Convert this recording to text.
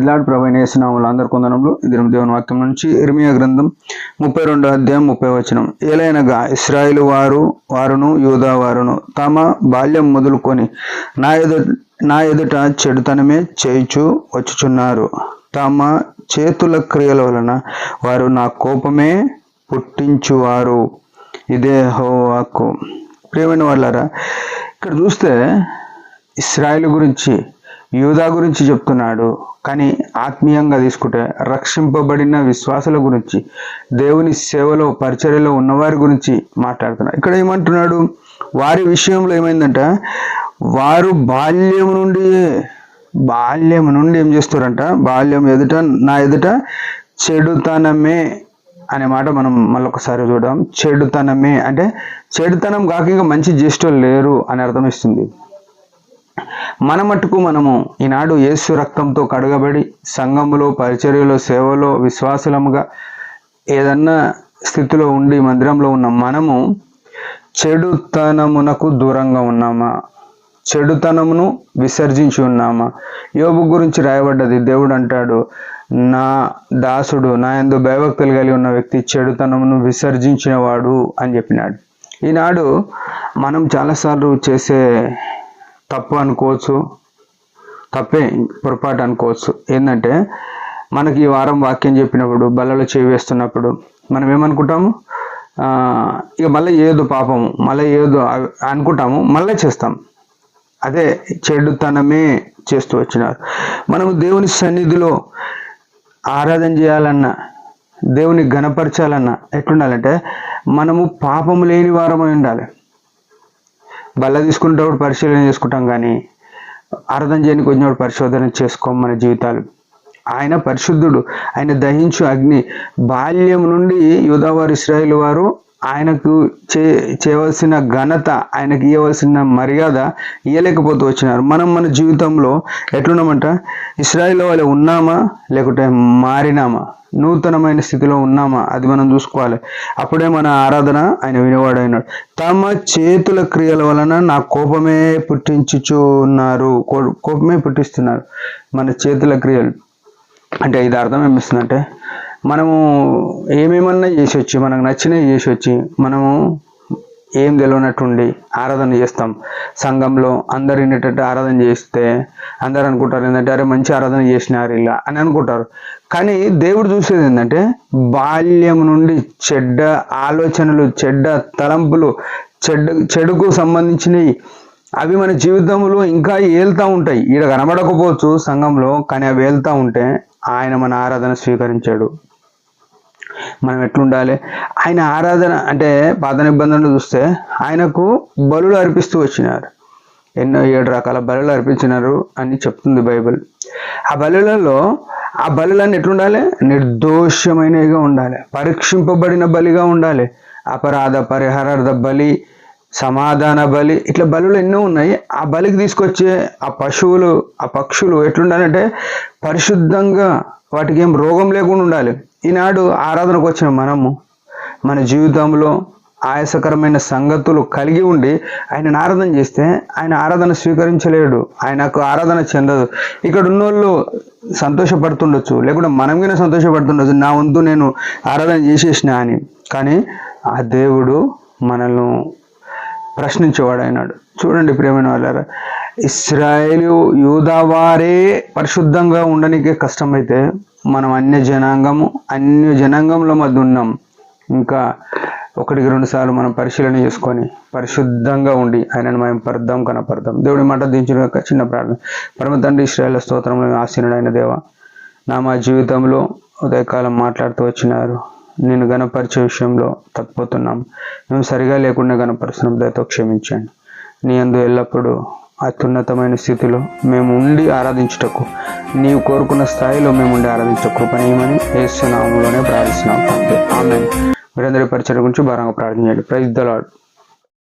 ప్రైజ్లాడ్ ప్రభువైన యేసు నామములో అందరి కొందనములు. ఇది దేవుని వాక్యం నుంచి ఇర్మియా గ్రంథం 32వ అధ్యాయం 30వ వచనం. ఏలైనగా ఇశ్రాయేలు వారును యూదా వారును తమ బాల్యం మొదలుకొని నా ఎదుట చెడుతనమే చేయుచు వచ్చుచున్నారు. తమ చేతుల క్రియల వలన వారు నా కోపమే పుట్టించువారు. ఇదే యెహోవాకు. ప్రియమైన వాళ్ళారా, ఇక్కడ చూస్తే ఇశ్రాయేలు గురించి యూదా గురించి చెప్తున్నాడు. కానీ ఆత్మీయంగా తీసుకుంటే రక్షింపబడిన విశ్వాసుల గురించి, దేవుని సేవలో పరిచర్యలో ఉన్నవారి గురించి మాట్లాడుతున్నాడు. ఇక్కడ ఏమంటున్నాడు? వారి విషయంలో ఏమైందంట, వారు బాల్యం నుండి ఏం చేస్తారంట, బాల్యం ఎదుట నా ఎదుట చెడుతనమే అనే మాట మనం మళ్ళొకసారి చూద్దాం. చెడుతనమే అంటే చెడుతనం కాక ఇంకా మంచి జ్యేష్ఠులు లేరు అని అర్థం ఇస్తుంది. మన మట్టుకు మనము ఈనాడు యేసు రక్తంతో కడగబడి సంఘములో పరిచర్యలో సేవలో విశ్వాసులముగా ఏదన్నా స్థితిలో ఉండి మందిరంలో ఉన్న మనము చెడుతనమునకు దూరంగా ఉన్నామా? చెడుతనమును విసర్జించి ఉన్నామా? యోబు గురించి రాయబడ్డది. దేవుడు అంటాడు, నా దాసుడు, నా యందు భయభక్తులు కలిగి ఉన్న వ్యక్తి చెడుతనమును విసర్జించిన వాడు అని చెప్పినాడు. ఈనాడు మనం చాలాసార్లు చేసే తప్పు అనుకోవచ్చు, తప్పే పొరపాటు అనుకోవచ్చు. ఏంటంటే మనకి ఈ వారం వాక్యం చెప్పినప్పుడు బల్లలో చేయి వేస్తున్నప్పుడు మనం ఏమనుకుంటాము, ఇక మళ్ళీ ఏదో పాపము, మళ్ళీ ఏదో అనుకుంటాము, మళ్ళీ చేస్తాం. అదే చెడుతనమే చేస్తూ వచ్చినారు. మనము దేవుని సన్నిధిలో ఆరాధన చేయాలన్నా, దేవుని ఘనపరచాలన్నా ఎట్లుండాలంటే మనము పాపము లేని వారమై ఉండాలి. బల్ల తీసుకునేటప్పుడు పరిశీలన చేసుకుంటాం, కానీ ఆరాధన చేయడానికి వచ్చినప్పుడు పరిశోధన చేసుకోం మన జీవితాలు. ఆయన పరిశుద్ధుడు, ఆయన దహించు అగ్ని. బాల్యం నుండి యూదావారు ఇశ్రాయేలు వారు ఆయనకు చేయవలసిన ఘనత, ఆయనకు ఇవ్వవలసిన మర్యాద ఇవ్వలేకపోతూ వచ్చినారు. మనం మన జీవితంలో ఎట్లున్నామంట, ఇశ్రాయేలు వాళ్ళు ఉన్నామా లేకుంటే మారినామా, నూతనమైన స్థితిలో ఉన్నామా, అది మనం చూసుకోవాలి. అప్పుడే మన ఆరాధన ఆయన వినేవాడైనాడు. తమ చేతుల క్రియల వలన నా కోపమే పుట్టించుచున్నారు. కోపమే పుట్టిస్తున్నారు. మన చేతుల క్రియలు అంటే ఇది అర్థం ఏమిస్తుందంటే, మనము ఏమేమన్నా చేసి వచ్చి, మనకు నచ్చినవి చేసి వచ్చి, మనము ఏం తెలియనట్టుండి ఆరాధన చేస్తాం. సంఘంలో అందరు వినేటట్టు ఆరాధన చేస్తే అందరు అనుకుంటారు ఏంటంటే, అరే మంచి ఆరాధన చేసినారు ఇలా అని అనుకుంటారు. కానీ దేవుడు చూసేది ఏంటంటే, బాల్యం నుండి చెడ్డ ఆలోచనలు, చెడ్డ తలంపులు, చెడుకు సంబంధించినవి అవి మన జీవితంలో ఇంకా ఏళ్తూ ఉంటాయి. ఈడ కనబడకపోవచ్చు సంఘంలో, కానీ అవి వెళ్తూ ఉంటే ఆయన మన ఆరాధన స్వీకరించాడు. మనం ఎట్లుండాలి? ఆయన ఆరాధన అంటే పాత నిబంధనలు చూస్తే ఆయనకు బలులు అర్పిస్తూ వచ్చినారు. ఎన్నో 7 రకాల బలులు అర్పించినారు అని చెప్తుంది బైబిల్. ఆ బలులన్నీ ఎట్లుండాలి? నిర్దోషమైనవిగా ఉండాలి, పరీక్షింపబడిన బలిగా ఉండాలి. అపరాధ పరిహారార్థ బలి, సమాధాన బలి, ఇట్లా బలులు ఎన్నో ఉన్నాయి. ఆ బలికి తీసుకొచ్చే ఆ పశువులు, ఆ పక్షులు ఎట్లుండాలంటే పరిశుద్ధంగా, వాటికి ఏం రోగం లేకుండా ఉండాలి. ఈనాడు ఆరాధనకు వచ్చిన మనము మన జీవితంలో ఆయాసకరమైన సంగతులు కలిగి ఉండి ఆయనను ఆరాధన చేస్తే ఆయన ఆరాధన స్వీకరించలేడు, ఆయనకు ఆరాధన చెందదు. ఇక్కడ ఉన్నోళ్ళు సంతోషపడుతుండొచ్చు, లేకుంటే మనం కూడా సంతోషపడుతుండొచ్చు, నా వంతు నేను ఆరాధన చేసేసిన అని. కానీ ఆ దేవుడు మనల్ని ప్రశ్నించేవాడు అయినాడు. చూడండి ప్రియమైన వాళ్ళారా, ఇశ్రాయేలు యూదా వారే పరిశుద్ధంగా ఉండడానికే కష్టమైతే మనం అన్య జనాంగంలో మధ్య ఉన్నాం. ఇంకా 1-2 సార్లు మనం పరిశీలన చేసుకొని పరిశుద్ధంగా ఉండి ఆయనను మేము కనపడదాం. దేవుడి మాట దించిన చిన్న ప్రార్థన. పరమ తండ్రి, ఇశ్రాయేలు స్తోత్రంలో ఆసీనుడైన దేవ, మా జీవితంలో ఉదయకాలం మాట్లాడుతూ వచ్చినారు. నేను గణపరిచే విషయంలో తప్పిపోతున్నాం, మేము సరిగా లేకుండా గణపరుస్తున్నాం, దయతో క్షమించండి. నీ యందు ఎల్లప్పుడూ అత్యున్నతమైన స్థితిలో మేము ఉండి ఆరాధించుటకు, నీవు కోరుకున్న స్థాయిలో మేము ఉండి ఆరాధించటకు కృపణీయమని యేసు నామములోనే ప్రార్థిస్తున్నాం తండ్రి. ఆమేన్. మీరందరి పరిచయం గురించి భారంగా ప్రార్థన చేయండి. Praise the lord.